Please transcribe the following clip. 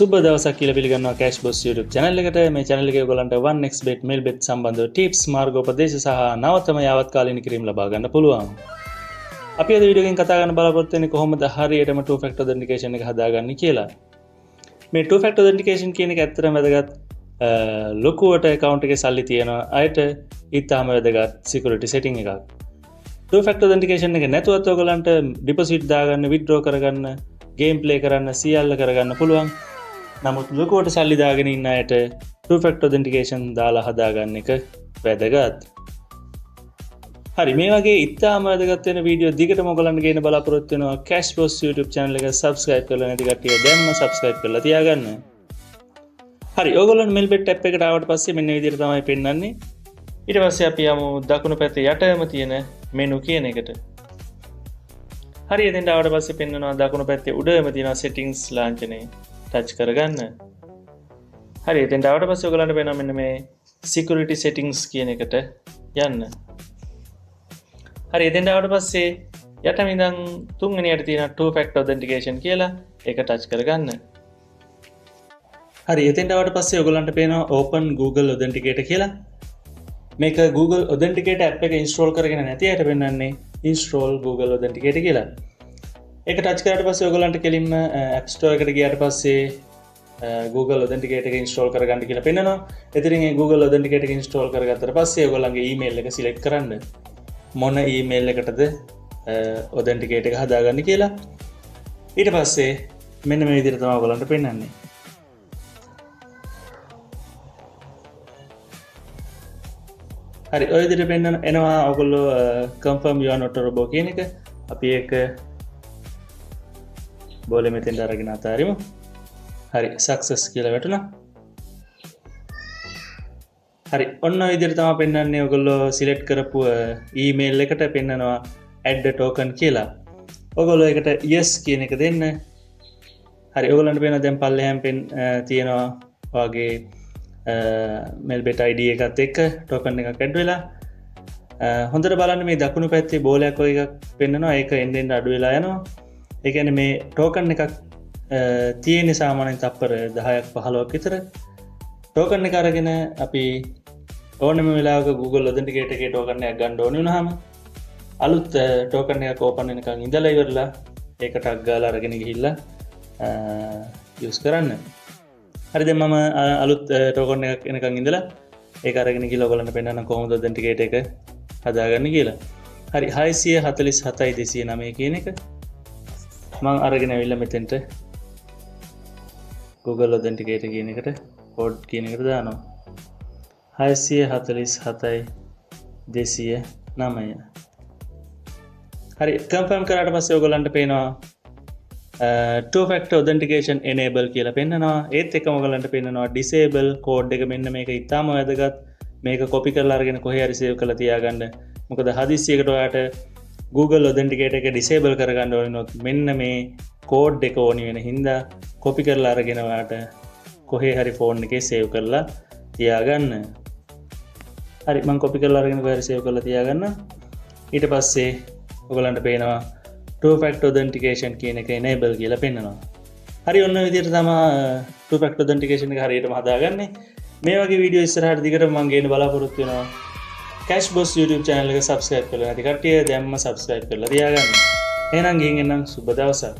සුබ දවසක් කියලා පිළිගන්නවා Cash Boss YouTube channel එකට. මේ channel එකේ ඔයගොල්ලන්ට 1xbet mailbet සම්බන්ධව tips මාර්ගෝපදේශ සහ නවතම යාවත්කාලින කිරීම ලබා ගන්න පුළුවන්. අපි අද වීඩියෝ එකෙන් කතා කරන්න බලාපොරොත්තු වෙන්නේ කොහොමද හරියටම two factor authentication එක හදාගන්නේ කියලා. මේ two factor authentication කියන එක ඇත්තටම වැදගත්. ලොකුවට account එකේ සල්ලි තියෙන අයට ඊටාම වැදගත් security setting එකක්. two factor authentication එක නැතුවත් ඔයගොල්ලන්ට deposit දාගන්න, withdraw කරගන්න, game play කරන්න, සියල්ල කරගන්න පුළුවන්. නමුත් ලොකුවට සල්ලි දාගෙන ඉන්න අයට two factor authentication දාලා හදාගන්න එක වැදගත්. හරි, මේ වගේ ඉතාම වැදගත් වෙන වීඩියෝ දිගටම ඔයගොල්ලන්ට ගේන්න බලාපොරොත්තු වෙනවා. Cash Boss YouTube channel එක subscribe කරලා නැති කට්ටිය දැන්ම subscribe කරලා තියාගන්න. හරි, ඔයගොල්ලන් mailbet app එකට ආවට පස්සේ මෙන්න විදිහට තමයි පෙන්වන්නේ. ඊට පස්සේ අපි යමු දකුණු පැත්තේ යටම තියෙන menu කියන එකට. හරි, එතෙන්ට ආවට පස්සේ පෙන්වනවා දකුණු පැත්තේ උඩම තියෙන settings ලාංඡනය ටච් කරගන්න. හරි, එතෙන්ට ආවට පස්සේ ඔයගලන්ට පේනවා මෙන්න මේ security settings කියන එකට යන්න. හරි, එතෙන්ට ආවට පස්සේ යටම ඉඳන් තුන්වෙනියට තියෙන two factor authentication කියලා ඒක ටච් කරගන්න. හරි, එතෙන්ට ආවට පස්සේ ඔයගලන්ට පේනවා open Google Authenticator කියලා. මේක Google Authenticator app එක install කරගෙන නැති අයට පෙන්වන්නේ install Google Authenticator කියලා. ඒක ටච් කරාට පස්සේ ඔයගලන්ට කෙලින්ම App Store එකට ගියාට පස්සේ Google Authenticator එක install කරගන්න කියලා පෙන්නනවා. එතනින් ඒ Google Authenticator එක install කරගත්තට පස්සේ ඔයගලන්ගේ email එක select කරන්න. මොන email එකටද Authenticator එක හදාගන්න කියලා. ඊට පස්සේ මෙන්න මේ විදිහට තමයි ඔයගලන්ට පෙන්නන්නේ. හරි, ඔය විදිහට පෙන්නන එනවා ඔයගොල්ලෝ confirm you are not a robot කියන එක. අපි ඒක බෝලෙ මෙතෙන්ට අරගෙන අතාරිමු. හරි, success කියලා වැටුණා. හරි, ඔන්න ඔය විදිහට තමයි පෙන්නන්නේ. ඔයගොල්ලෝ select කරපු email එකට පෙන්නනවා add a token කියලා. ඔයගොල්ලෝ ඒකට yes කියන එක දෙන්න. හරි, ඔයගොල්ලන්ට පේනවා දැන් පල්ලෙහාම තියෙනවා වාගේ mailbet ID එකත් එක්ක token එකක් add වෙලා. හොඳට බලන්න මේ දකුණු පැත්තේ බෝලයක් වගේ එකක් පෙන්නනවා. ඒක එන්න අඩු වෙලා යනවා. ඒ කියන්නේ මේ token එකක් තියෙන සාමාන්‍යයෙන් තප්පර 10ක් 15ක් විතර. token එක අරගෙන අපි ඕනම වෙලාවක Google Authenticator එකේ token එකක් ගන්න ඕනේ වුණාම අලුත් token එකක් open වෙනකන් ඉඳලා ඉවරලා ඒක ටක් ගාලා අරගෙන ගිහිල්ලා use කරන්න. හරි, දැන් මම අලුත් token එකක් එනකන් ඉඳලා ඒක අරගෙන ගිහලා ඔයගලන්ට පෙන්නන්න කොහොමද Authenticator එක හදාගන්නේ කියලා. හරි, 647.209 කියන එක මං අරගෙන ඇවිල්ලා මෙතෙන්ට Google Authenticator කියන එකට code කියන එකට දානවා. 647.209. හරි, confirm කරාට පස්සේ ඔයගලන්ට පේනවා two factor authentication enable කියලා පෙන්නනවා. ඒත් එක්කම ඔයගලන්ට පෙන්නනවා disable code එක. මෙන්න මේක ඉතාම වැදගත්. මේක copy කරලා අරගෙන කොහේ හරි save කරලා තියාගන්න. මොකද හදිස්සියකට ඔයාට Google Authenticator එක disable කරගන්න ඕන වුණොත් මෙන්න මේ code එක ඕනි වෙන හින්දා copy කරලා අරගෙන ඔයාට කොහේ හරි phone එකේ save කරලා තියාගන්න. හරි, මම copy කරලා අරගෙන කොහේ හරි save කරලා තියාගන්න. ඊට පස්සේ ඔයගලන්ට පේනවා two factor authentication කියන එක enable කියලා පෙන්නනවා. හරි, ඔන්න ඔය විදිහට තමයි two factor authentication එක හරියටම හදාගන්නේ. මේ වගේ වීඩියෝ ඉස්සරහට දිගටම මම ගේන්න බලාපොරොත්තු වෙනවා. Cash Boss YouTube channel එක subscribe කරලා නැති කට්ටිය දැන්ම subscribe කරලා තියාගන්න. එහෙනම් ගිහින් එන්නම්, සුබ දවසක්.